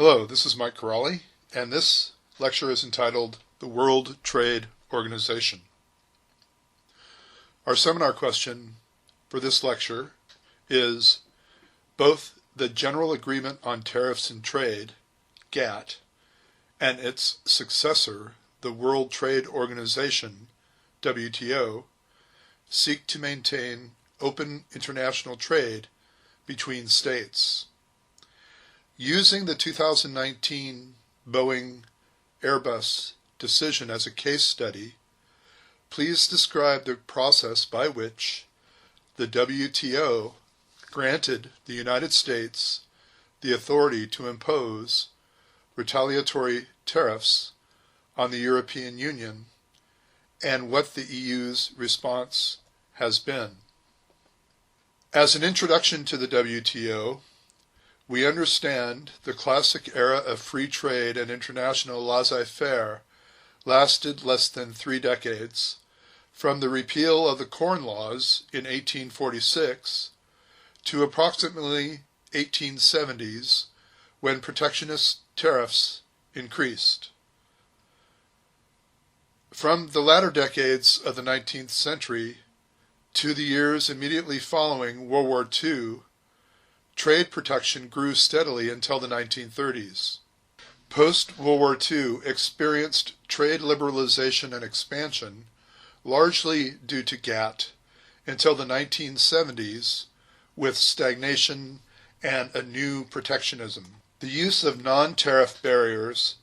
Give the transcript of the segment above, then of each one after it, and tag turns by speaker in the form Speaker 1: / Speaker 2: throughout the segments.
Speaker 1: Hello, this is Mike Corrali, and this lecture is entitled The World Trade Organization. Our seminar question for this lecture is both the General Agreement on Tariffs and Trade, GATT, and its successor, the World Trade Organization, WTO, seek to maintain open international trade between states. Using the 2019 Boeing Airbus decision as a case study, please describe the process by which the WTO granted the United States the authority to impose retaliatory tariffs on the European Union and what the EU's response has been. As an introduction to the WTO, we understand the classic era of free trade and international laissez-faire lasted less than 3 decades, from the repeal of the Corn Laws in 1846 to approximately 1870s, when protectionist tariffs increased. From the latter decades of the 19th century to the years immediately following World War II, trade protection grew steadily until the 1930s. Post-World War II experienced trade liberalization and expansion, largely due to GATT, until the 1970s, with stagnation and a new protectionism. The use of non-tariff barriers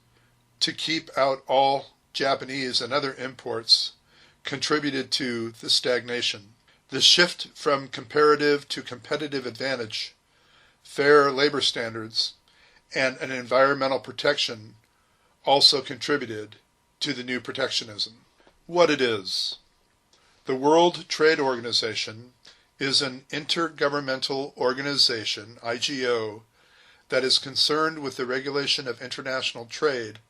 Speaker 1: to keep out all Japanese and other imports contributed to the stagnation. The shift from comparative to competitive advantage, fair labor standards, and an environmental protection also contributed to the new protectionism. What it is. The World Trade Organization is an intergovernmental organization, IGO, that is concerned with the regulation of international trade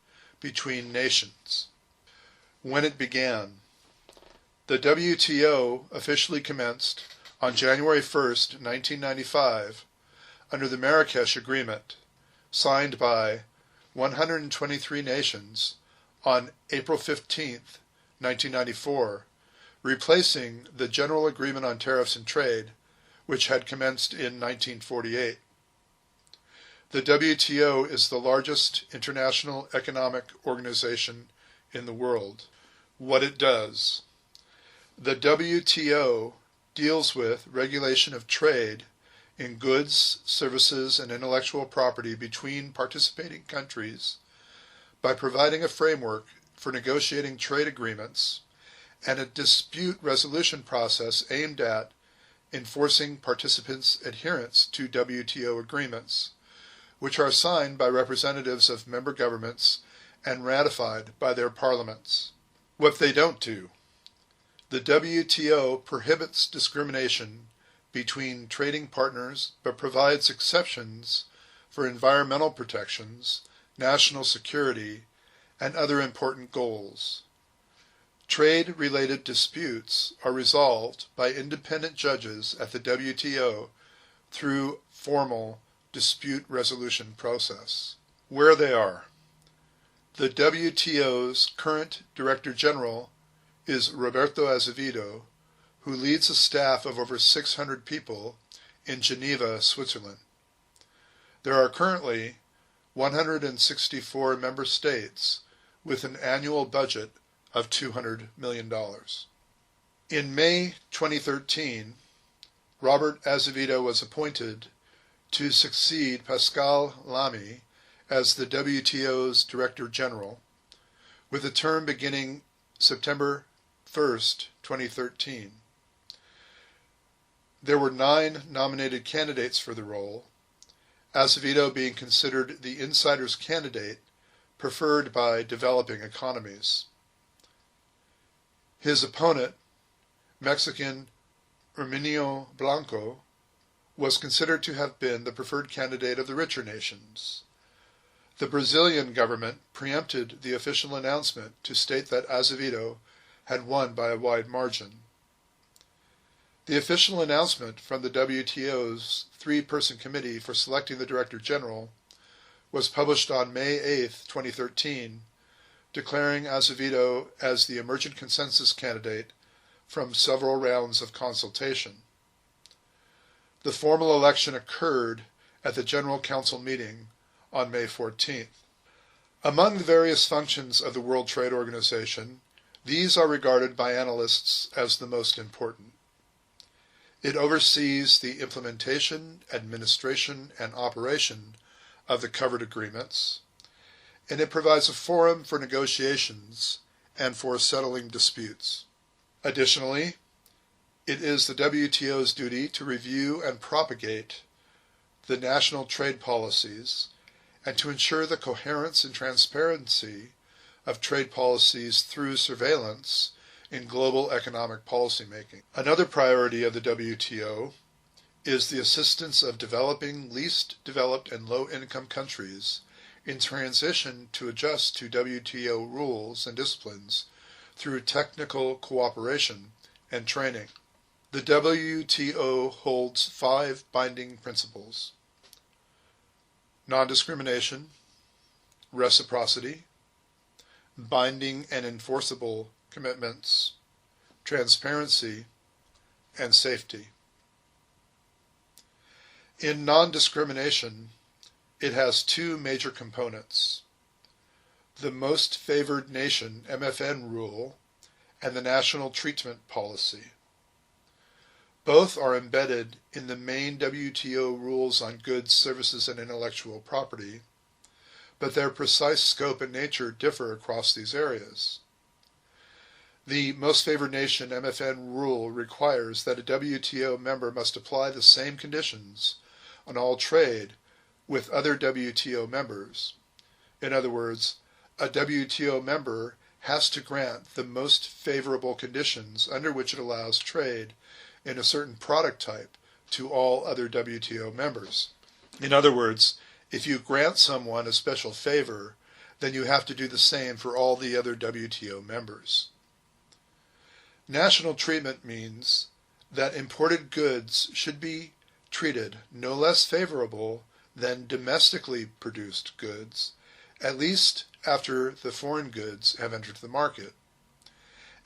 Speaker 1: between nations. When it began, the WTO officially commenced on January 1st, 1995, under the Marrakesh Agreement, signed by 123 nations on April 15, 1994, replacing the General Agreement on Tariffs and Trade, which had commenced in 1948. The WTO is the largest international economic organization in the world. What it does. The WTO deals with regulation of trade in goods, services, and intellectual property between participating countries by providing a framework for negotiating trade agreements and a dispute resolution process aimed at enforcing participants' adherence to WTO agreements, which are signed by representatives of member governments and ratified by their parliaments. What they don't do. The WTO prohibits discrimination between trading partners, but provides exceptions for environmental protections, national security, and other important goals. Trade-related disputes are resolved by independent judges at the WTO through formal dispute resolution process. Where they are. The WTO's current Director General is Roberto Azevedo, who leads a staff of over 600 people in Geneva, Switzerland. There are currently 164 member states with an annual budget of $200 million. In May 2013, Robert Azevedo was appointed to succeed Pascal Lamy as the WTO's Director General, with a term beginning September 1st, 2013. There were 9 nominated candidates for the role, Azevedo being considered the insider's candidate preferred by developing economies. His opponent, Mexican Herminio Blanco, was considered to have been the preferred candidate of the richer nations. The Brazilian government preempted the official announcement to state that Azevedo had won by a wide margin. The official announcement from the WTO's 3-person committee for selecting the Director General was published on May 8, 2013, declaring Azevedo as the emergent consensus candidate from several rounds of consultation. The formal election occurred at the General Council meeting on May 14th. Among the various functions of the World Trade Organization, these are regarded by analysts as the most important. It oversees the implementation, administration, and operation of the covered agreements, and it provides a forum for negotiations and for settling disputes. Additionally, it is the WTO's duty to review and propagate the national trade policies and to ensure the coherence and transparency of trade policies through surveillance in global economic policymaking. Another priority of the WTO is the assistance of developing, least developed, and low-income countries in transition to adjust to WTO rules and disciplines through technical cooperation and training. The WTO holds 5 binding principles: non-discrimination, reciprocity, binding and enforceable commitments, transparency, and safety. In non-discrimination, it has 2 major components: the most favored nation (MFN) rule and the national treatment policy. Both are embedded in the main WTO rules on goods, services, and intellectual property, but their precise scope and nature differ across these areas. The most favored nation MFN rule requires that a WTO member must apply the same conditions on all trade with other WTO members. In other words, a WTO member has to grant the most favorable conditions under which it allows trade in a certain product type to all other WTO members. In other words, if you grant someone a special favor, then you have to do the same for all the other WTO members. National treatment means that imported goods should be treated no less favorable than domestically produced goods, at least after the foreign goods have entered the market.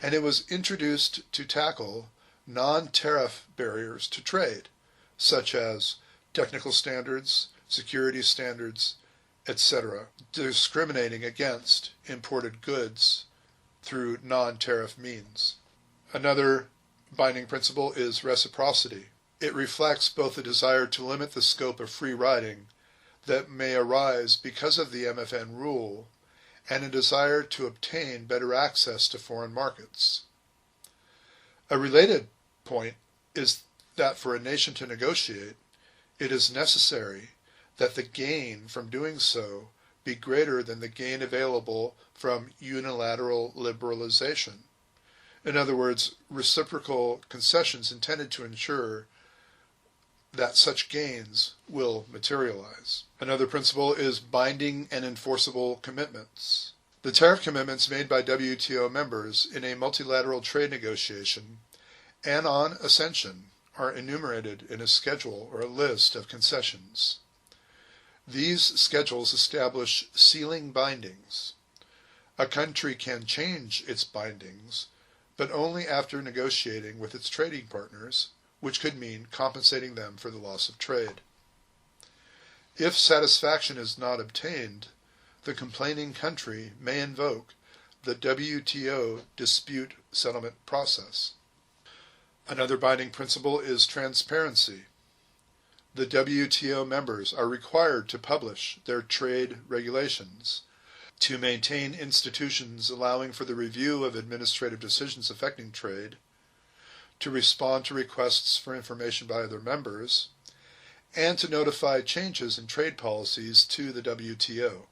Speaker 1: And it was introduced to tackle non-tariff barriers to trade, such as technical standards, security standards, etc., discriminating against imported goods through non-tariff means. Another binding principle is reciprocity. It reflects both a desire to limit the scope of free riding that may arise because of the MFN rule and a desire to obtain better access to foreign markets. A related point is that for a nation to negotiate, it is necessary that the gain from doing so be greater than the gain available from unilateral liberalization. In other words, reciprocal concessions intended to ensure that such gains will materialize. Another principle is binding and enforceable commitments. The tariff commitments made by WTO members in a multilateral trade negotiation and on accession are enumerated in a schedule or a list of concessions. These schedules establish ceiling bindings. A country can change its bindings, but only after negotiating with its trading partners, which could mean compensating them for the loss of trade. If satisfaction is not obtained, the complaining country may invoke the WTO dispute settlement process. Another binding principle is transparency. The WTO members are required to publish their trade regulations, to maintain institutions allowing for the review of administrative decisions affecting trade, to respond to requests for information by other members, and to notify changes in trade policies to the WTO.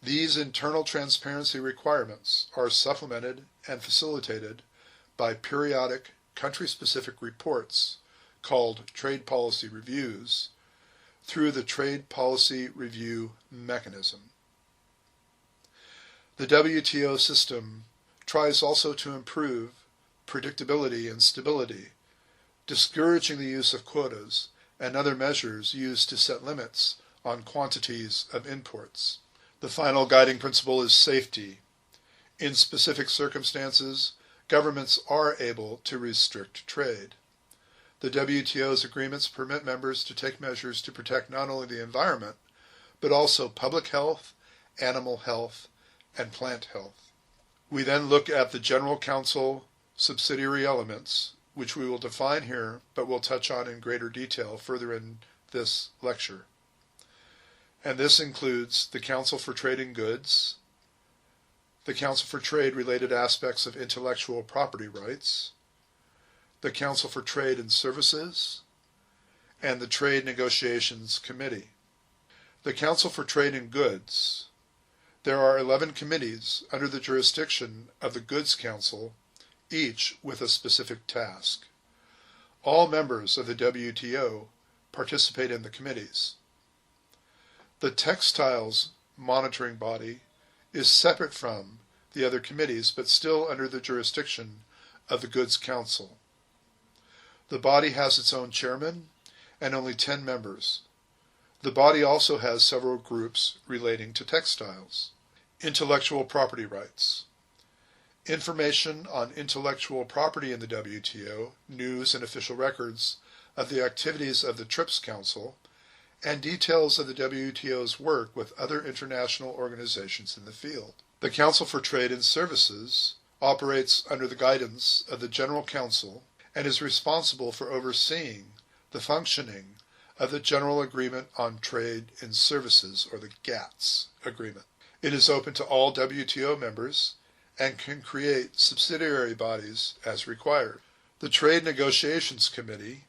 Speaker 1: These internal transparency requirements are supplemented and facilitated by periodic country-specific reports called trade policy reviews through the Trade Policy Review Mechanism. The WTO system tries also to improve predictability and stability, discouraging the use of quotas and other measures used to set limits on quantities of imports. The final guiding principle is safety. In specific circumstances, governments are able to restrict trade. The WTO's agreements permit members to take measures to protect not only the environment, but also public health, animal health, and plant health. We then look at the General Council subsidiary elements, which we will define here, but will touch on in greater detail further in this lecture. And this includes the Council for Trade in Goods, the Council for Trade-related aspects of intellectual property rights, the Council for Trade and Services, and the Trade Negotiations Committee. The Council for Trade in Goods. There are 11 committees under the jurisdiction of the Goods Council, each with a specific task. All members of the WTO participate in the committees. The Textiles monitoring body is separate from the other committees, but still under the jurisdiction of the Goods Council. The body has its own chairman and only 10 members. The body also has several groups relating to textiles. Intellectual property rights. Information on intellectual property in the WTO, news and official records of the activities of the TRIPS Council, and details of the WTO's work with other international organizations in the field. The Council for Trade and Services operates under the guidance of the General Council and is responsible for overseeing the functioning of the General Agreement on Trade in Services, or the GATT's agreement. It is open to all WTO members and can create subsidiary bodies as required. The Trade Negotiations Committee,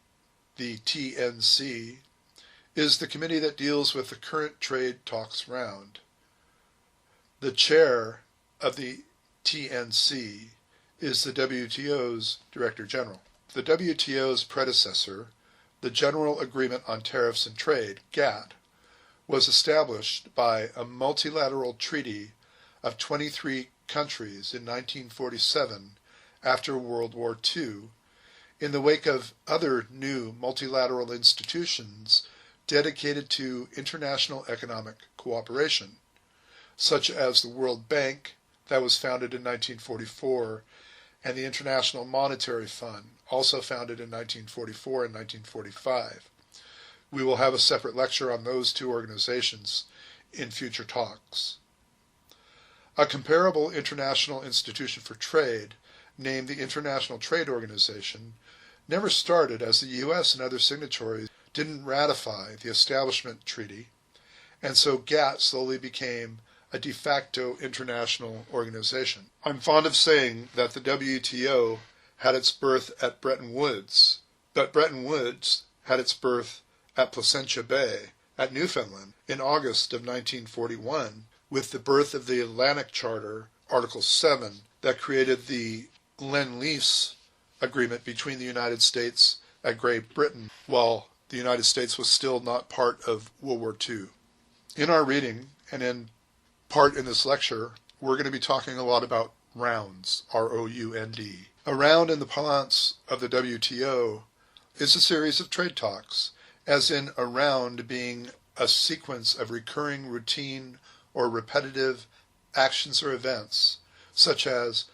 Speaker 1: the TNC, is the committee that deals with the current trade talks round. The chair of the TNC is the WTO's Director General. The WTO's predecessor, the General Agreement on Tariffs and Trade, GATT, was established by a multilateral treaty of 23 countries in 1947 after World War II, in the wake of other new multilateral institutions dedicated to international economic cooperation, such as the World Bank, that was founded in 1944, and the International Monetary Fund, also founded in 1944 and 1945. We will have a separate lecture on those two organizations in future talks. A comparable international institution for trade, named the International Trade Organization, never started as the U.S. and other signatories didn't ratify the Establishment Treaty, and so GATT slowly became a de facto international organization. I'm fond of saying that the WTO had its birth at Bretton Woods, but Bretton Woods had its birth at Placentia Bay, at Newfoundland, in August of 1941, with the birth of the Atlantic Charter, Article 7, that created the Lend-Lease agreement between the United States and Great Britain, while the United States was still not part of World War II. In our reading, and in part in this lecture, we're going to be talking a lot about rounds, R-O-U-N-D. A round in the parlance of the WTO is a series of trade talks, as in a round being a sequence of recurring routine or repetitive actions or events, such as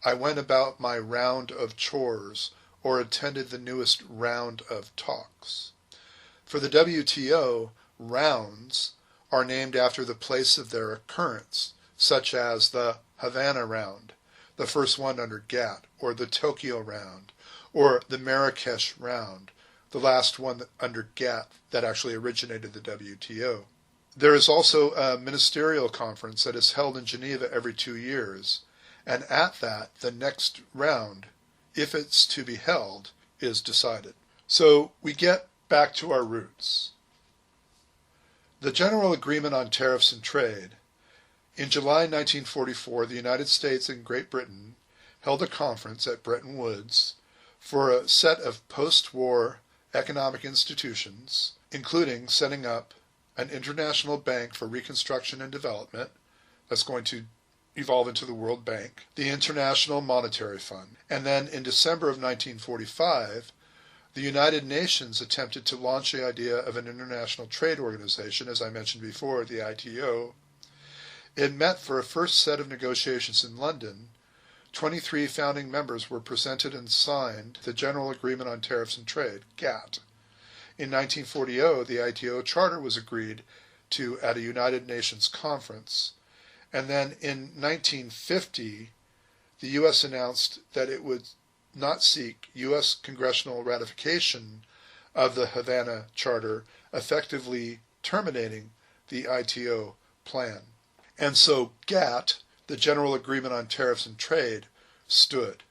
Speaker 1: I went about my round of chores or attended the newest round of talks. For the WTO, rounds are named after the place of their occurrence, such as the Havana Round, the first one under GATT, or the Tokyo Round, or the Marrakesh Round, the last one under GATT that actually originated the WTO. There is also a ministerial conference that is held in Geneva every 2 years, and at that, the next round, if it's to be held, is decided. So we get back to our roots. The General Agreement on Tariffs and Trade. In July 1944, the United States and Great Britain held a conference at Bretton Woods for a set of post-war economic institutions, including setting up an international bank for reconstruction and development that's going to evolve into the World Bank, the International Monetary Fund, and then in December of 1945, The United Nations attempted to launch the idea of an international trade organization, as I mentioned before, the WTO. It met for a first set of negotiations in London. 23 founding members were presented and signed the General Agreement on Tariffs and Trade, GATT. In 1940, the WTO Charter was agreed to at a United Nations conference. And then in 1950, the U.S. announced that it would not seek U.S. congressional ratification of the Havana Charter, effectively terminating the WTO plan. And so GATT, the General Agreement on Tariffs and Trade, stood.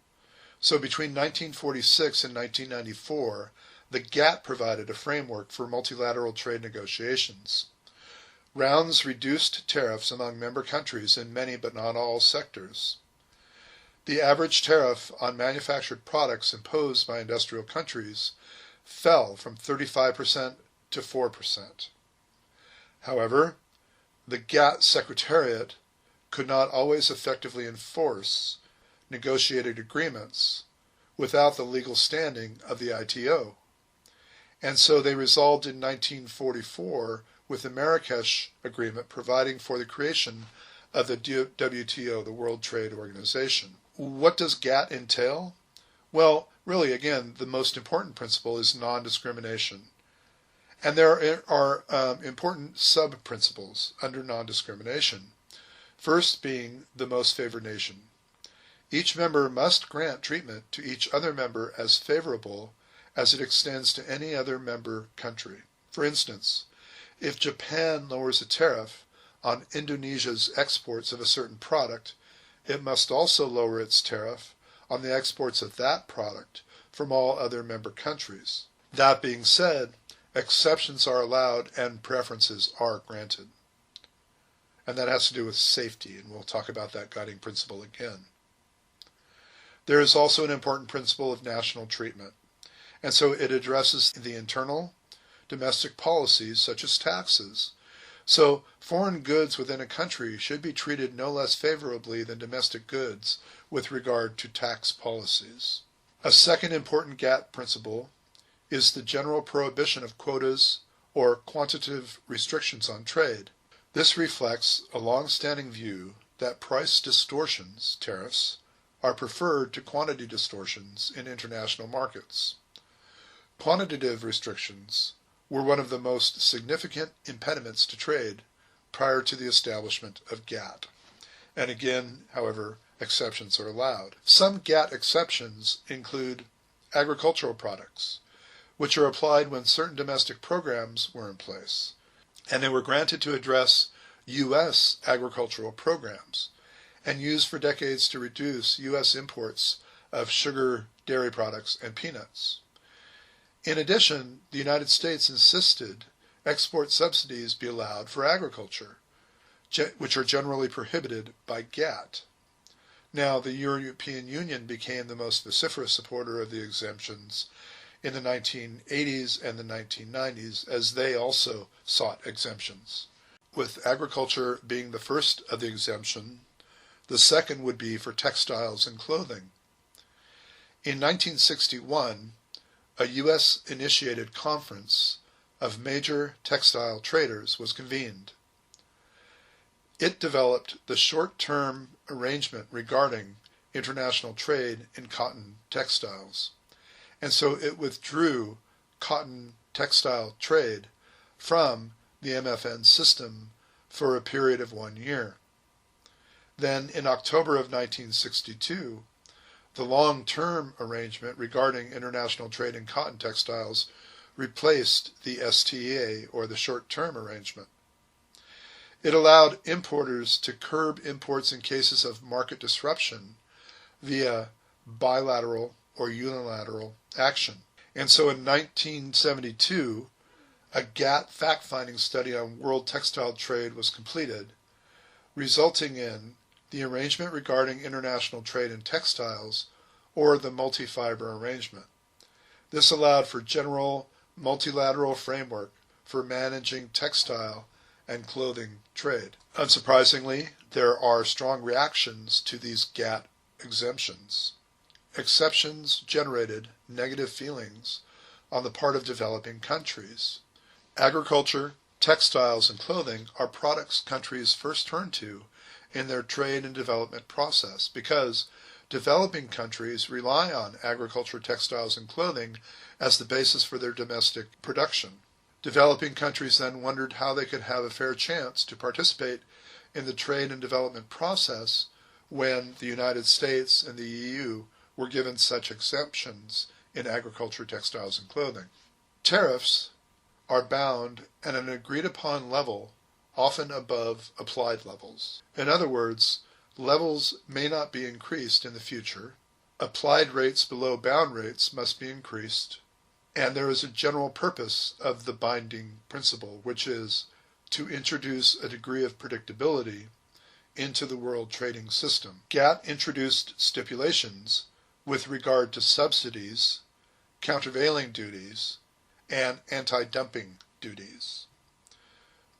Speaker 1: So between 1946 and 1994, the GATT provided a framework for multilateral trade negotiations. Rounds reduced tariffs among member countries in many but not all sectors. The average tariff on manufactured products imposed by industrial countries fell from 35% to 4%. However, the GATT Secretariat could not always effectively enforce negotiated agreements without the legal standing of the WTO. And so they resolved in 1944 with the Marrakesh Agreement providing for the creation of the WTO, the World Trade Organization. What does GATT entail? Well, really, again, the most important principle is non-discrimination. And there are important sub-principles under non-discrimination. First being the most favored nation. Each member must grant treatment to each other member as favorable as it extends to any other member country. For instance, if Japan lowers a tariff on Indonesia's exports of a certain product, it must also lower its tariff on the exports of that product from all other member countries. That being said, exceptions are allowed and preferences are granted. And that has to do with safety, and we'll talk about that guiding principle again. There is also an important principle of national treatment, and so it addresses the internal, domestic policies such as taxes. So foreign goods within a country should be treated no less favorably than domestic goods with regard to tax policies. A second important GATT principle is the general prohibition of quotas or quantitative restrictions on trade. This reflects a long-standing view that price distortions, tariffs, are preferred to quantity distortions in international markets. Quantitative restrictions were one of the most significant impediments to trade prior to the establishment of GATT. And again, however, exceptions are allowed. Some GATT exceptions include agricultural products, which are applied when certain domestic programs were in place, and they were granted to address U.S. agricultural programs and used for decades to reduce U.S. imports of sugar, dairy products, and peanuts. In addition, the United States insisted export subsidies be allowed for agriculture, which are generally prohibited by GATT. Now, the European Union became the most vociferous supporter of the exemptions in the 1980s and the 1990s, as they also sought exemptions. With agriculture being the first of the exemption, the second would be for textiles and clothing. In 1961, a U.S.-initiated conference of major textile traders was convened. It developed the short-term arrangement regarding international trade in cotton textiles, and so it withdrew cotton textile trade from the MFN system for a period of 1 year. Then, in October of 1962, the long-term arrangement regarding international trade in cotton textiles replaced the STA, or the short-term arrangement. It allowed importers to curb imports in cases of market disruption via bilateral or unilateral action. And so in 1972, a GATT fact-finding study on world textile trade was completed, resulting in the arrangement regarding international trade in textiles, or the multi-fiber arrangement. This allowed for general multilateral framework for managing textile and clothing trade. Unsurprisingly, there are strong reactions to these GATT exemptions. Exceptions generated negative feelings on the part of developing countries. Agriculture, textiles, and clothing are products countries first turn to in their trade and development process because developing countries rely on agriculture, textiles, and clothing as the basis for their domestic production. Developing countries then wondered how they could have a fair chance to participate in the trade and development process when the United States and the EU were given such exemptions in agriculture, textiles, and clothing. Tariffs are bound at an agreed-upon level, often above applied levels. In other words, levels may not be increased in the future, applied rates below bound rates must be increased, and there is a general purpose of the binding principle, which is to introduce a degree of predictability into the world trading system. GATT introduced stipulations with regard to subsidies, countervailing duties, and anti-dumping duties.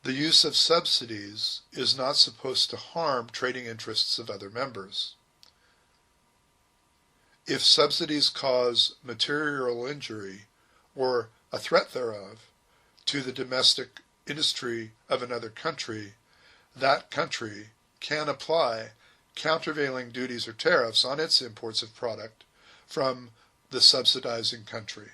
Speaker 1: The use of subsidies is not supposed to harm trading interests of other members. If subsidies cause material injury or a threat thereof to the domestic industry of another country, that country can apply countervailing duties or tariffs on its imports of product from the subsidizing country.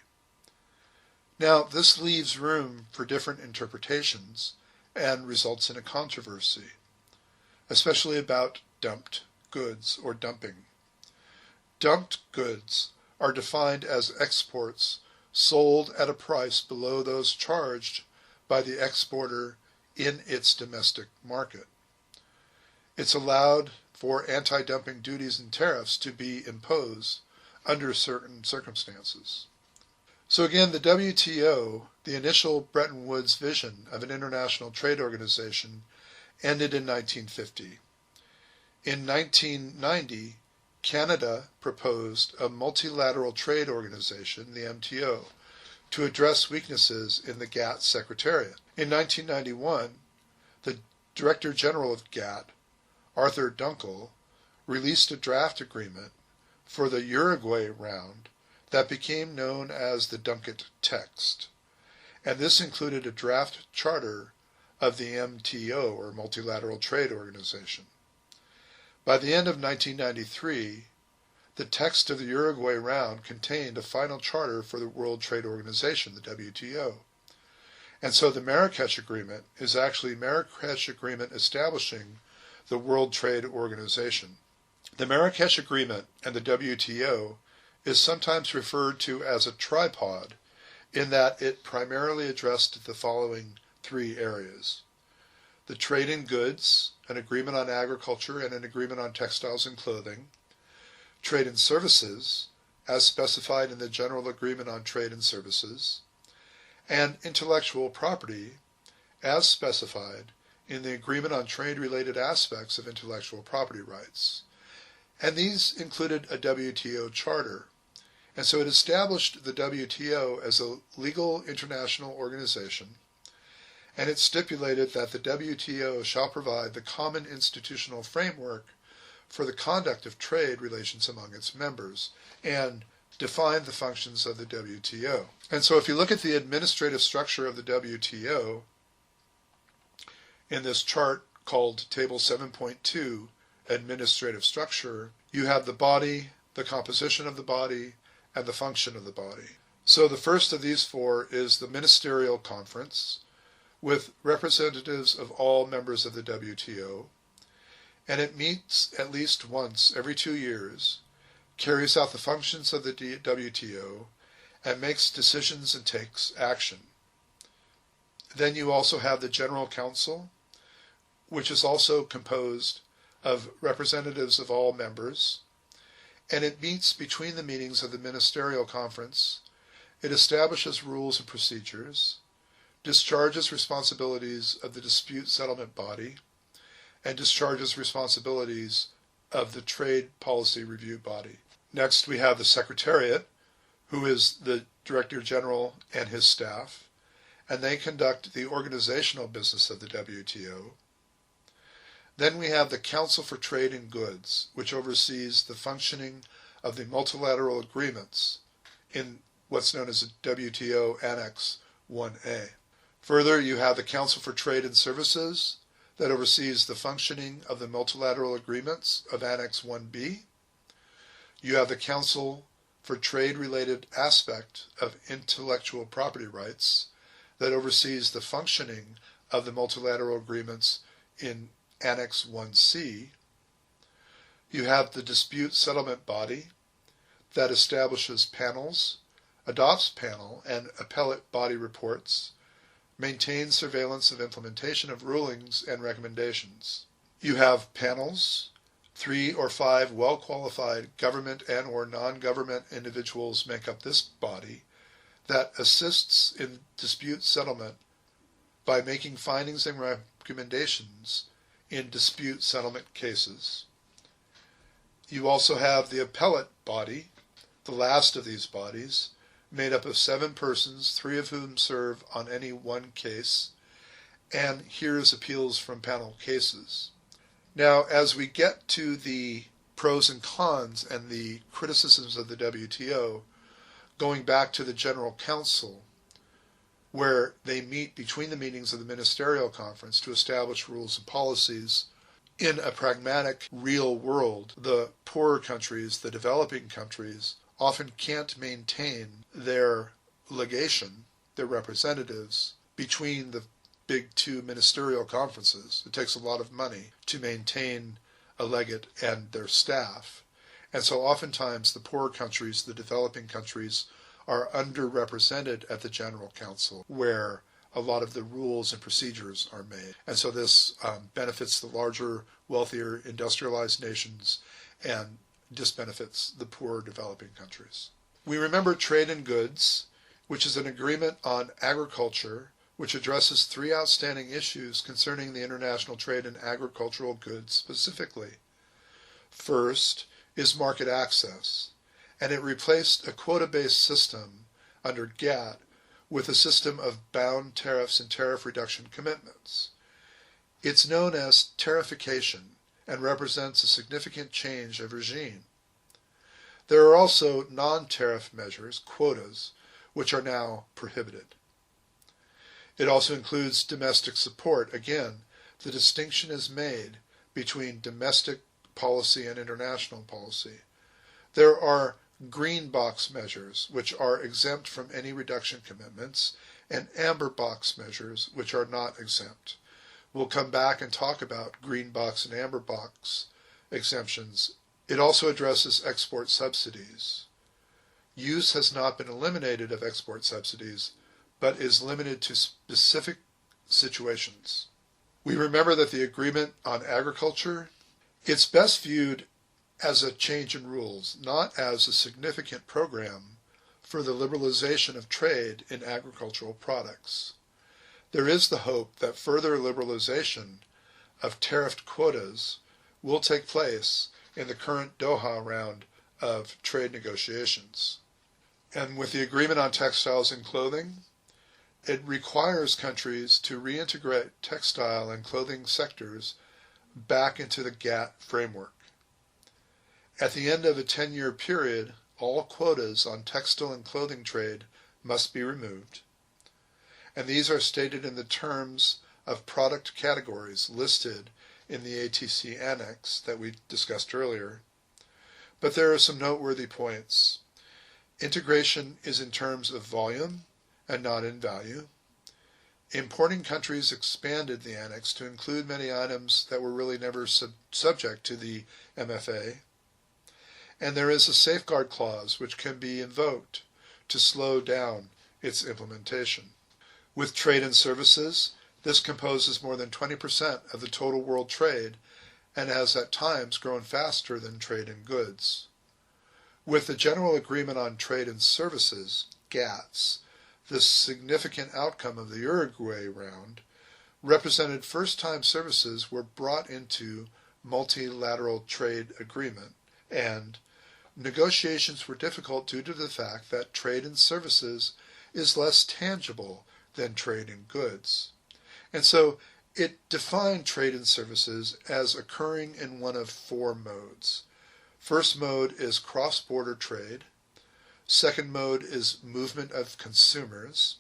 Speaker 1: Now, this leaves room for different interpretations and results in a controversy, especially about dumped goods or dumping. Dumped goods are defined as exports sold at a price below those charged by the exporter in its domestic market. It's allowed for anti-dumping duties and tariffs to be imposed under certain circumstances. So again, the WTO, the initial Bretton Woods vision of an international trade organization, ended in 1950. In 1990, Canada proposed a multilateral trade organization, the MTO, to address weaknesses in the GATT Secretariat. In 1991, the Director General of GATT, Arthur Dunkel, released a draft agreement for the Uruguay round that became known as the Dunkett Text, and this included a draft charter of the MTO, or Multilateral Trade Organization. By the end of 1993, the text of the Uruguay round contained a final charter for the World Trade Organization, the WTO. And so the Marrakesh Agreement is actually Marrakesh Agreement establishing the World Trade Organization. The Marrakesh Agreement and the WTO is sometimes referred to as a tripod in that it primarily addressed the following three areas: the trade in goods, an agreement on agriculture, and an agreement on textiles and clothing; trade in services, as specified in the General Agreement on Trade and Services; and intellectual property, as specified in the Agreement on Trade-Related Aspects of Intellectual Property Rights. And these included a WTO charter. And so it established the WTO as a legal international organization, and it stipulated that the WTO shall provide the common institutional framework for the conduct of trade relations among its members, and define the functions of the WTO. And so if you look at the administrative structure of the WTO in this chart called Table 7.2, Administrative Structure, you have the body, the composition of the body, and the function of the body. So the first of these four is the Ministerial Conference, with representatives of all members of the WTO, and it meets at least once every 2 years, carries out the functions of the WTO, and makes decisions and takes action. Then you also have the General Council, which is also composed of representatives of all members, and it meets between the meetings of the Ministerial Conference. It establishes rules and procedures, discharges responsibilities of the Dispute Settlement Body, and discharges responsibilities of the Trade Policy Review Body. Next, we have the Secretariat, who is the Director General and his staff, and they conduct the organizational business of the WTO. Then we have the Council for Trade in Goods, which oversees the functioning of the multilateral agreements in what's known as the WTO Annex 1A. Further, you have the Council for Trade and Services that oversees the functioning of the multilateral agreements of Annex 1B. You have the Council for Trade-related aspect of intellectual property rights that oversees the functioning of the multilateral agreements in Annex 1C. You have the Dispute Settlement Body that establishes panels, adopts panel and appellate body reports, maintains surveillance of implementation of rulings and recommendations. You have panels, 3 or 5 well-qualified government and or non-government individuals make up this body that assists in dispute settlement by making findings and recommendations in dispute settlement cases. You also have the appellate body, the last of these bodies, made up of 7 persons, 3 of whom serve on any one case, and hears appeals from panel cases. Now, as we get to the pros and cons and the criticisms of the WTO, going back to the General Council, where they meet between the meetings of the Ministerial Conference to establish rules and policies, in a pragmatic, real world, the poorer countries, the developing countries, often can't maintain their legation, their representatives, between the big 2 ministerial conferences. It takes a lot of money to maintain a legate and their staff. And so oftentimes the poorer countries, the developing countries, are underrepresented at the General Council, where a lot of the rules and procedures are made. And so this benefits the larger, wealthier, industrialized nations and disbenefits the poorer developing countries. We remember trade in goods, which is an agreement on agriculture, which addresses 3 outstanding issues concerning the international trade in agricultural goods specifically. First is market access, and it replaced a quota-based system under GATT with a system of bound tariffs and tariff reduction commitments. It's known as tariffication and represents a significant change of regime. There are also non-tariff measures, quotas, which are now prohibited. It also includes domestic support. Again, the distinction is made between domestic policy and international policy. There are green box measures, which are exempt from any reduction commitments, and amber box measures, which are not exempt. We'll come back and talk about green box and amber box exemptions. It also addresses export subsidies. Use has not been eliminated of export subsidies, but is limited to specific situations. We remember that the agreement on agriculture, it's best viewed as a change in rules, not as a significant program for the liberalization of trade in agricultural products. There is the hope that further liberalization of tariffed quotas will take place in the current Doha round of trade negotiations. And with the agreement on textiles and clothing, it requires countries to reintegrate textile and clothing sectors back into the GATT framework. At the end of a 10-year period, all quotas on textile and clothing trade must be removed, and these are stated in the terms of product categories listed in the ATC Annex that we discussed earlier. But there are some noteworthy points. Integration is in terms of volume and not in value. Importing countries expanded the annex to include many items that were really never subject to the MFA. And there is a safeguard clause which can be invoked to slow down its implementation. With trade and services, this composes more than 20% of the total world trade and has at times grown faster than trade in goods. With the General Agreement on Trade and Services, GATS, this significant outcome of the Uruguay round represented first-time services were brought into multilateral trade agreement, and negotiations were difficult due to the fact that trade in services is less tangible than trade in goods. And so it defined trade in services as occurring in one of 4 modes. First mode is cross-border trade. Second mode is movement of consumers.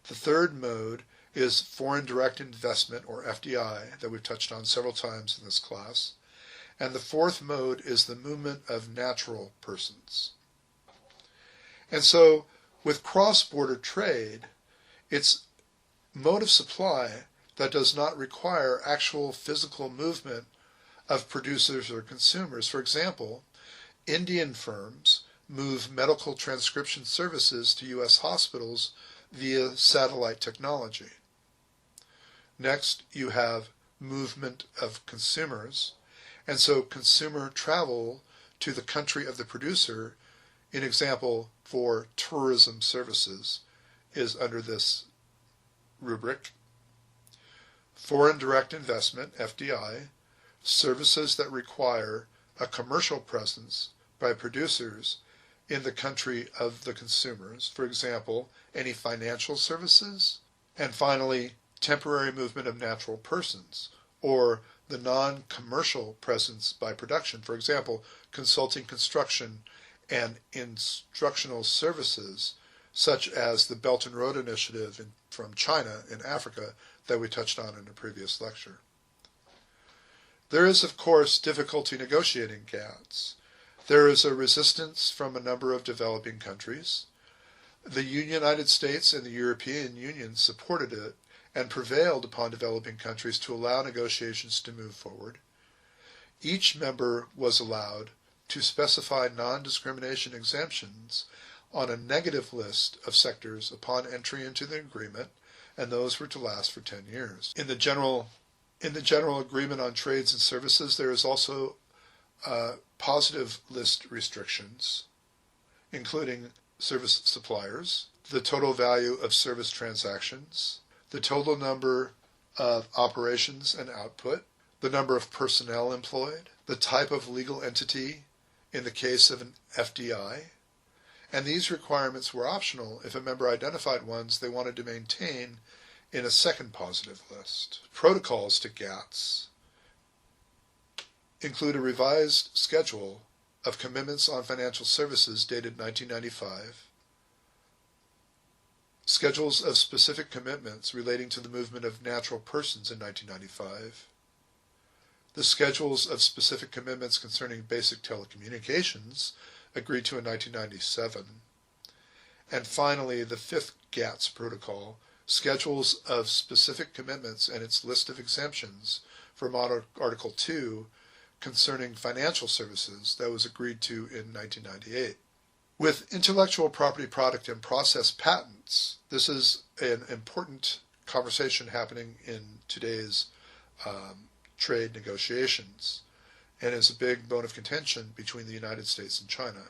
Speaker 1: The third mode is foreign direct investment, or FDI, that we've touched on several times in this class. And the fourth mode is the movement of natural persons. And so with cross-border trade, it's mode of supply that does not require actual physical movement of producers or consumers. For example, Indian firms move medical transcription services to U.S. hospitals via satellite technology. Next, you have movement of consumers, and so consumer travel to the country of the producer, in example for tourism services, is under this rubric. Foreign direct investment, FDI, services that require a commercial presence by producers in the country of the consumers, for example, any financial services. And finally, temporary movement of natural persons, or the non-commercial presence by production, for example, consulting, construction, and instructional services, such as the Belt and Road Initiative from China in Africa that we touched on in a previous lecture. There is, of course, difficulty negotiating GATTs. There is a resistance from a number of developing countries. The United States and the European Union supported it and prevailed upon developing countries to allow negotiations to move forward. Each member was allowed to specify non-discrimination exemptions on a negative list of sectors upon entry into the agreement, and those were to last for 10 years. In the general agreement on trades and services, there is also positive list restrictions, including service suppliers, the total value of service transactions, the total number of operations and output, the number of personnel employed, the type of legal entity in the case of an FDI, and these requirements were optional if a member identified ones they wanted to maintain in a second positive list. Protocols to GATTs include a revised schedule of commitments on financial services dated 1995, schedules of specific commitments relating to the movement of natural persons in 1995, the schedules of specific commitments concerning basic telecommunications agreed to in 1997, and finally the fifth GATT's protocol, schedules of specific commitments and its list of exemptions from Article 2 concerning financial services that was agreed to in 1998. With intellectual property product and process patents, this is an important conversation happening in today's trade negotiations, and is a big bone of contention between the United States and China.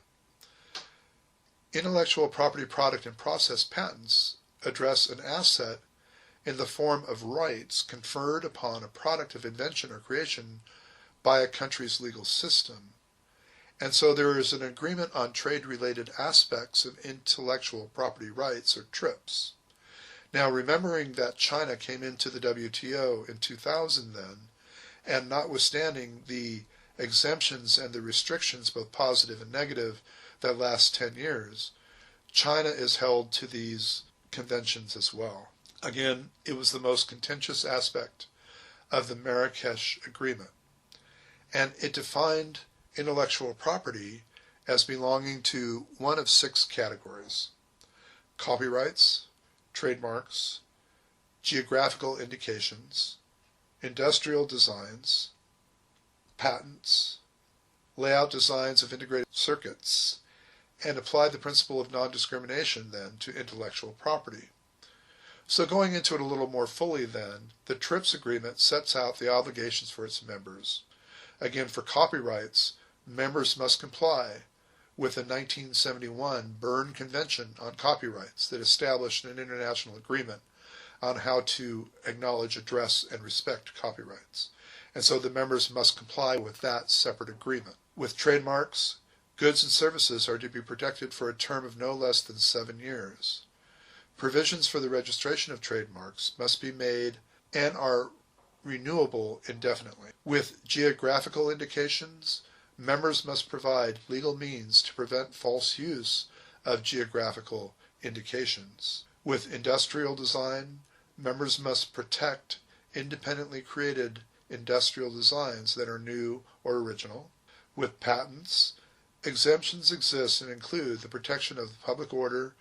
Speaker 1: Intellectual property product and process patents address an asset in the form of rights conferred upon a product of invention or creation by a country's legal system. And so there is an agreement on trade-related aspects of intellectual property rights, or TRIPS. Now, remembering that China came into the WTO in 2000 then, and notwithstanding the exemptions and the restrictions, both positive and negative, that last 10 years, China is held to these conventions as well. Again, it was the most contentious aspect of the Marrakesh Agreement, and it defined intellectual property as belonging to one of 6 categories: copyrights, trademarks, geographical indications, industrial designs, patents, layout designs of integrated circuits, and applied the principle of non-discrimination then to intellectual property. So going into it a little more fully then, the TRIPS agreement sets out the obligations for its members. Again, for copyrights, members must comply with the 1971 Berne Convention on Copyrights that established an international agreement on how to acknowledge, address, and respect copyrights. And so the members must comply with that separate agreement. With trademarks, goods and services are to be protected for a term of no less than 7 years. Provisions for the registration of trademarks must be made and are renewable indefinitely. With geographical indications, members must provide legal means to prevent false use of geographical indications. With industrial design, members must protect independently created industrial designs that are new or original. With patents, exemptions exist and include the protection of public order,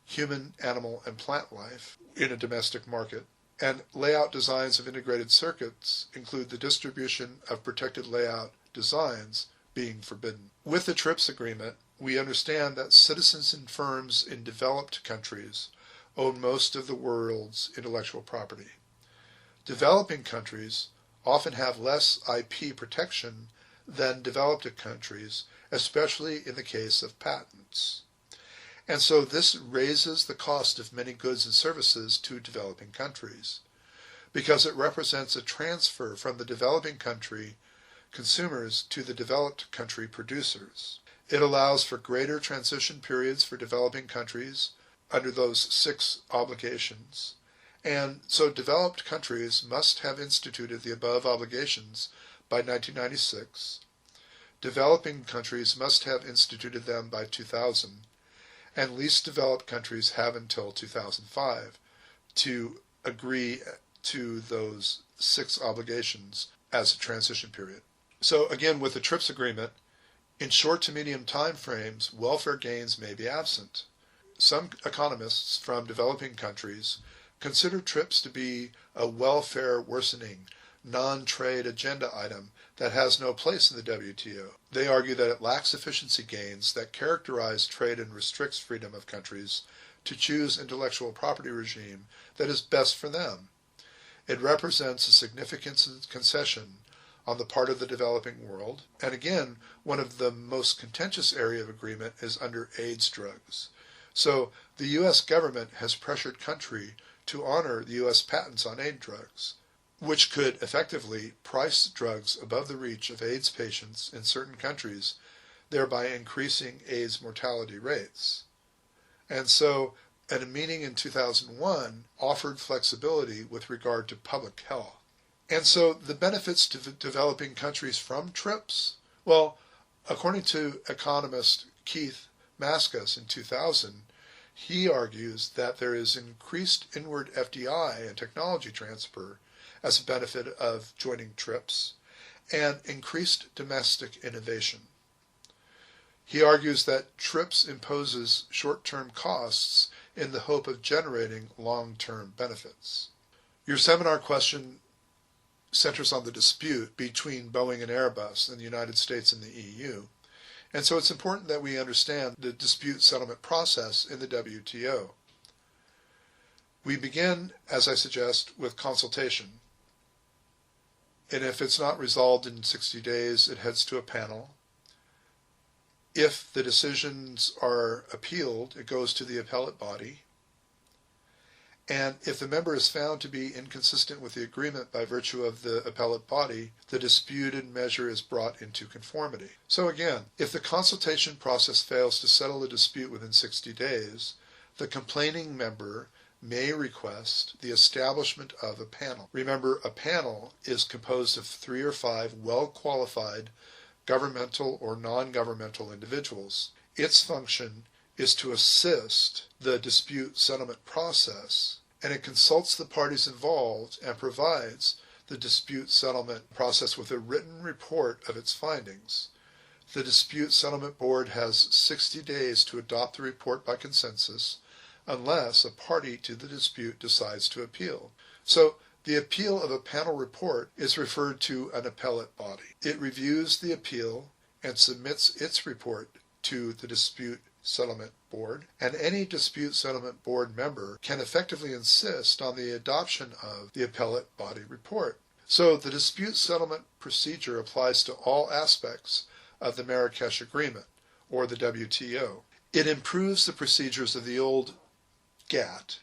Speaker 1: human, animal, and plant life in a domestic market. And layout designs of integrated circuits include the distribution of protected layout designs being forbidden. With the TRIPS agreement, we understand that citizens and firms in developed countries own most of the world's intellectual property. Developing countries often have less IP protection than developed countries, especially in the case of patents. And so this raises the cost of many goods and services to developing countries, because it represents a transfer from the developing country consumers to the developed country producers. It allows for greater transition periods for developing countries under those 6 obligations. And so developed countries must have instituted the above obligations by 1996. Developing countries must have instituted them by 2000. And least developed countries have until 2005 to agree to those 6 obligations as a transition period. So again, with the TRIPS agreement, in short to medium time frames, welfare gains may be absent. Some economists from developing countries consider TRIPS to be a welfare worsening, non-trade agenda item that has no place in the WTO. They argue that it lacks efficiency gains that characterize trade and restricts freedom of countries to choose intellectual property regime that is best for them. It represents a significant concession on the part of the developing world. And again, one of the most contentious area of agreement is under AIDS drugs. So the U.S. government has pressured country to honor the U.S. patents on AIDS drugs, which could effectively price drugs above the reach of AIDS patients in certain countries, thereby increasing AIDS mortality rates. And so, at a meeting in 2001, offered flexibility with regard to public health. And so, the benefits to developing countries from TRIPS? Well, according to economist Keith Mascus in 2000, he argues that there is increased inward FDI and technology transfer as a benefit of joining TRIPS, and increased domestic innovation. He argues that TRIPS imposes short-term costs in the hope of generating long-term benefits. Your seminar question centers on the dispute between Boeing and Airbus in the United States and the EU, and so it's important that we understand the dispute settlement process in the WTO. We begin, as I suggest, with consultation. And if it's not resolved in 60 days, it heads to a panel. If the decisions are appealed, it goes to the appellate body. And if the member is found to be inconsistent with the agreement by virtue of the appellate body, the disputed measure is brought into conformity. So again, if the consultation process fails to settle a dispute within 60 days, the complaining member may request the establishment of a panel. Remember, a panel is composed of 3 or 5 well-qualified governmental or non-governmental individuals. Its function is to assist the dispute settlement process, and it consults the parties involved and provides the dispute settlement process with a written report of its findings. The Dispute Settlement Board has 60 days to adopt the report by consensus, unless a party to the dispute decides to appeal. So the appeal of a panel report is referred to an appellate body. It reviews the appeal and submits its report to the Dispute Settlement Board, and any Dispute Settlement Board member can effectively insist on the adoption of the appellate body report. So the dispute settlement procedure applies to all aspects of the Marrakesh Agreement, or the WTO. It improves the procedures of the old GATT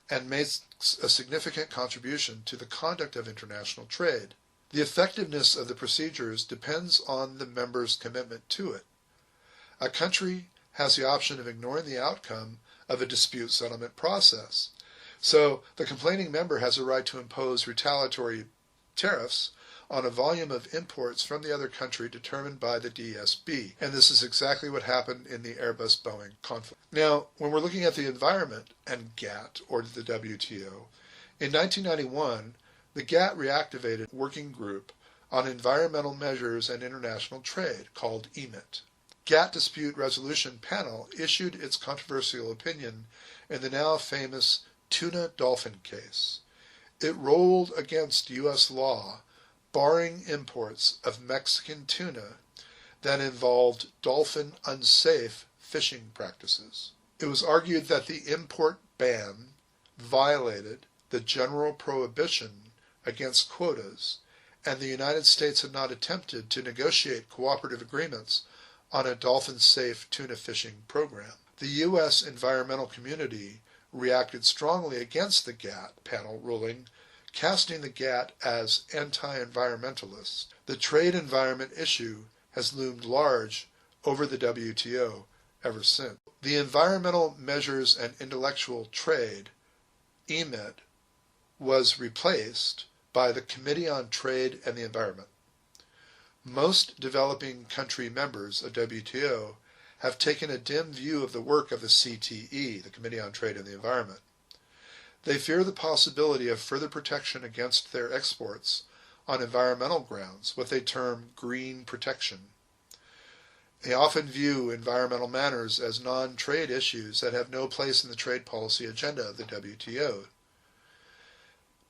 Speaker 1: and makes a significant contribution to the conduct of international trade. The effectiveness of the procedures depends on the member's commitment to it. A country has the option of ignoring the outcome of a dispute settlement process. So the complaining member has a right to impose retaliatory tariffs on a volume of imports from the other country determined by the DSB. And this is exactly what happened in the Airbus-Boeing conflict. Now, when we're looking at the environment and GATT, or the WTO, in 1991, the GATT reactivated a working group on environmental measures and international trade called EMIT. GATT Dispute Resolution Panel issued its controversial opinion in the now famous tuna dolphin case. It ruled against U.S. law barring imports of Mexican tuna that involved dolphin unsafe fishing practices. It was argued that the import ban violated the general prohibition against quotas, and the United States had not attempted to negotiate cooperative agreements on a dolphin-safe tuna fishing program. The U.S. environmental community reacted strongly against the GATT panel ruling, casting the GATT as anti-environmentalist. The trade environment issue has loomed large over the WTO ever since. The Environmental Measures and Intellectual Trade, EMIT, was replaced by the Committee on Trade and the Environment. Most developing country members of WTO have taken a dim view of the work of the CTE, the Committee on Trade and the Environment. They fear the possibility of further protection against their exports on environmental grounds, what they term green protection. They often view environmental matters as non-trade issues that have no place in the trade policy agenda of the WTO.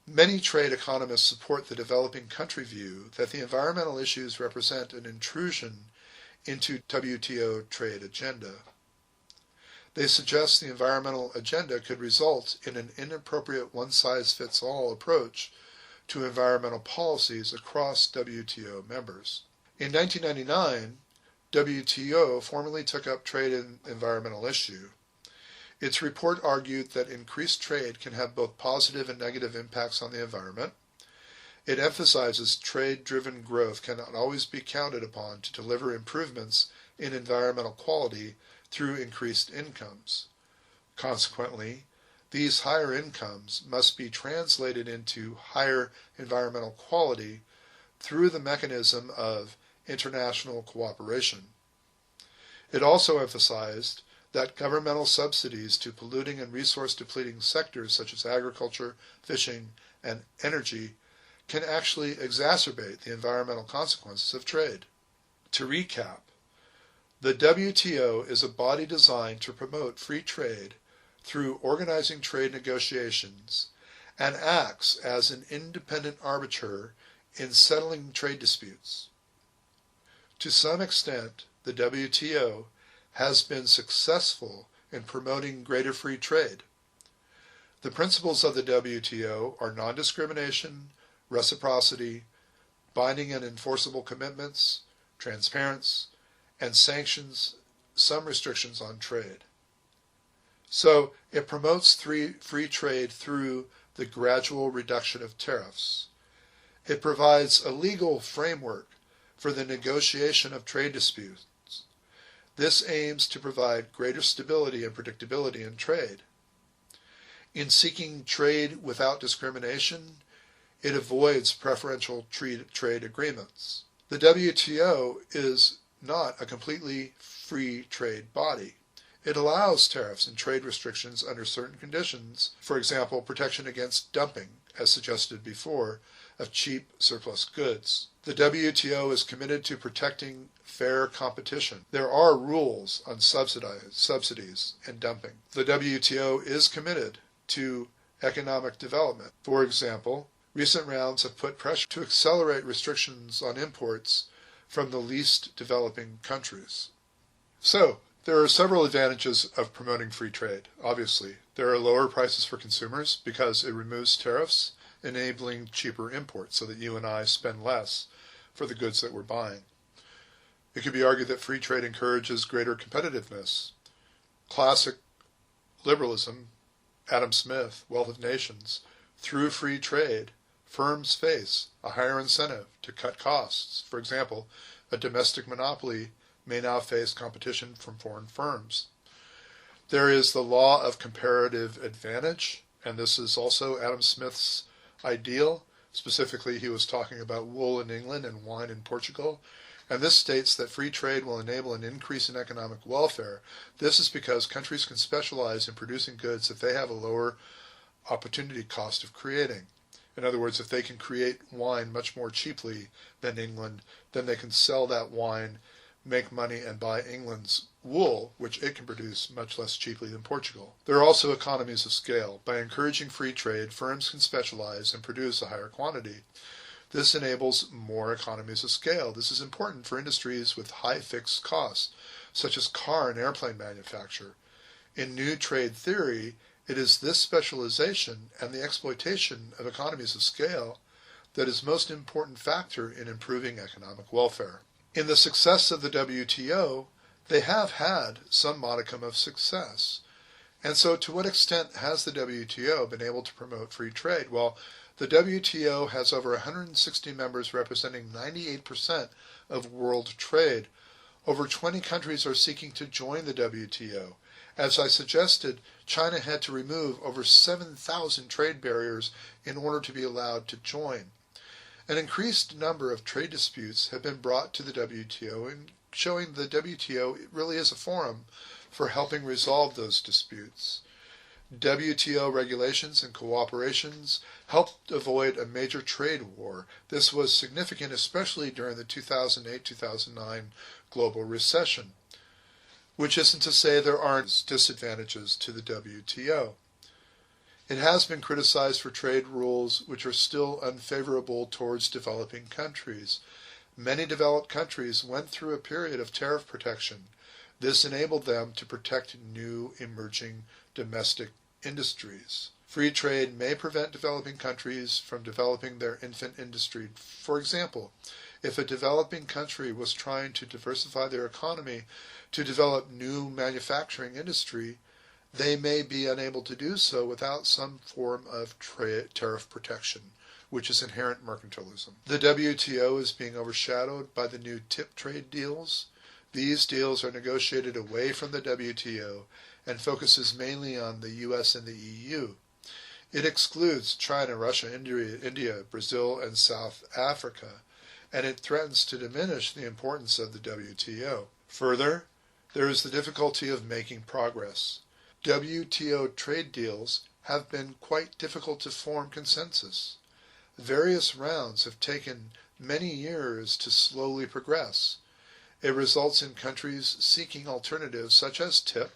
Speaker 1: Many trade economists support the developing country view that the environmental issues represent an intrusion into WTO trade agenda. They suggest the environmental agenda could result in an inappropriate one-size-fits-all approach to environmental policies across WTO members. In 1999, WTO formally took up trade and environmental issue. Its report argued that increased trade can have both positive and negative impacts on the environment. It emphasizes trade-driven growth cannot always be counted upon to deliver improvements in environmental quality through increased incomes. Consequently, these higher incomes must be translated into higher environmental quality through the mechanism of international cooperation. It also emphasized that governmental subsidies to polluting and resource-depleting sectors such as agriculture, fishing, and energy can actually exacerbate the environmental consequences of trade. To recap, the WTO is a body designed to promote free trade through organizing trade negotiations and acts as an independent arbiter in settling trade disputes. To some extent, the WTO has been successful in promoting greater free trade. The principles of the WTO are non-discrimination, reciprocity, binding and enforceable commitments, transparency, and sanctions, some restrictions on trade. So it promotes free trade through the gradual reduction of tariffs. It provides a legal framework for the negotiation of trade disputes. This aims to provide greater stability and predictability in trade. In seeking trade without discrimination, it avoids preferential trade agreements. The WTO is not a completely free trade body. It allows tariffs and trade restrictions under certain conditions, for example, protection against dumping, as suggested before, of cheap surplus goods. The WTO is committed to protecting fair competition. There are rules on subsidies and dumping. The WTO is committed to economic development. For example, recent rounds have put pressure to accelerate restrictions on imports from the least developing countries. So, there are several advantages of promoting free trade, obviously. There are lower prices for consumers because it removes tariffs, enabling cheaper imports so that you and I spend less for the goods that we're buying. It could be argued that free trade encourages greater competitiveness. Classic liberalism, Adam Smith, Wealth of Nations, through free trade, firms face a higher incentive to cut costs. For example, a domestic monopoly may now face competition from foreign firms. There is the law of comparative advantage, and this is also Adam Smith's ideal. Specifically, he was talking about wool in England and wine in Portugal. And this states that free trade will enable an increase in economic welfare. This is because countries can specialize in producing goods that they have a lower opportunity cost of creating. In other words, if they can create wine much more cheaply than England, then they can sell that wine, make money, and buy England's wool, which it can produce much less cheaply than Portugal. There are also economies of scale. By encouraging free trade, firms can specialize and produce a higher quantity. This enables more economies of scale. This is important for industries with high fixed costs, such as car and airplane manufacture. In new trade theory, it is this specialization and the exploitation of economies of scale that is most important factor in improving economic welfare. In the success of the WTO, they have had some modicum of success. And so to what extent has the WTO been able to promote free trade? Well, the WTO has over 160 members representing 98% of world trade. Over 20 countries are seeking to join the WTO. As I suggested, China had to remove over 7,000 trade barriers in order to be allowed to join. An increased number of trade disputes have been brought to the WTO, and showing the WTO really is a forum for helping resolve those disputes. WTO regulations and cooperations helped avoid a major trade war. This was significant especially during the 2008-2009 global recession, which isn't to say there aren't disadvantages to the WTO. It has been criticized for trade rules which are still unfavorable towards developing countries. Many developed countries went through a period of tariff protection. This enabled them to protect new emerging domestic industries. Free trade may prevent developing countries from developing their infant industry. For example, if a developing country was trying to diversify their economy to develop new manufacturing industry, they may be unable to do so without some form of tariff protection, which is inherent mercantilism. The WTO is being overshadowed by the new tip trade deals. These deals are negotiated away from the WTO and focuses mainly on the US and the EU. It excludes China, Russia, India, Brazil, and South Africa, and it threatens to diminish the importance of the WTO. Further, there is the difficulty of making progress. WTO trade deals have been quite difficult to form consensus. Various rounds have taken many years to slowly progress. It results in countries seeking alternatives such as TIP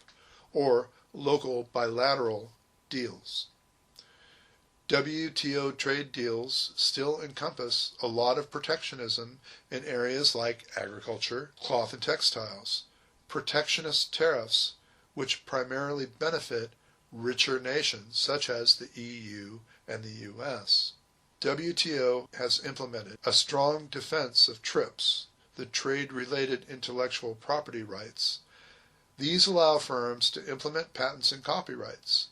Speaker 1: or local bilateral deals. WTO trade deals still encompass a lot of protectionism in areas like agriculture, cloth and textiles, protectionist tariffs which primarily benefit richer nations such as the EU and the US. WTO has implemented a strong defense of TRIPS, the trade-related intellectual property rights. These allow firms to implement patents and copyrights.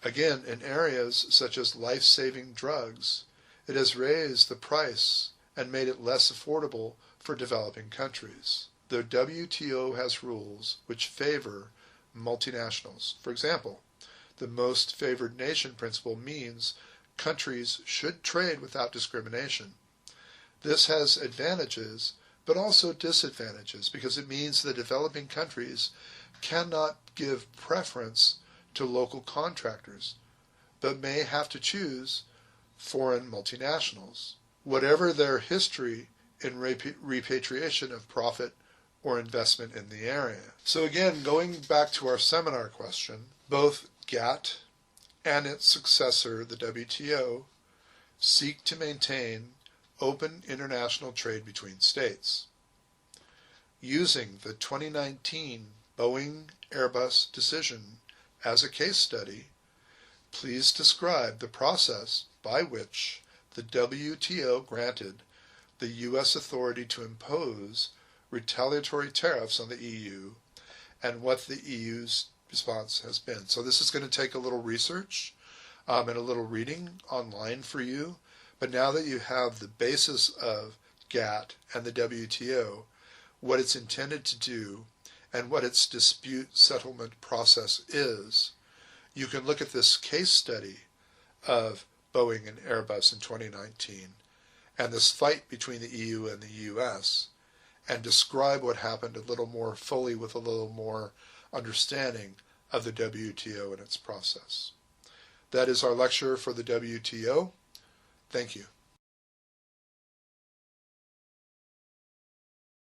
Speaker 1: Again, in areas such as life-saving drugs, it has raised the price and made it less affordable for developing countries. The WTO has rules which favor multinationals. For example, the most favored nation principle means countries should trade without discrimination. This has advantages, but also disadvantages, because it means that developing countries cannot give preference to local contractors, but may have to choose foreign multinationals, whatever their history in repatriation of profit or investment in the area. So again, going back to our seminar question, both GATT and its successor, the WTO, seek to maintain open international trade between states. Using the 2019 Boeing-Airbus decision as a case study, please describe the process by which the WTO granted the U.S. authority to impose retaliatory tariffs on the EU and what the EU's response has been. So this is going to take a little research and a little reading online for you, but now that you have the basis of GATT and the WTO, what it's intended to do, and what its dispute settlement process is, you can look at this case study of Boeing and Airbus in 2019, and this fight between the EU and the US, and describe what happened a little more fully with a little more understanding of the WTO and its process. That is our lecture for the WTO. Thank you.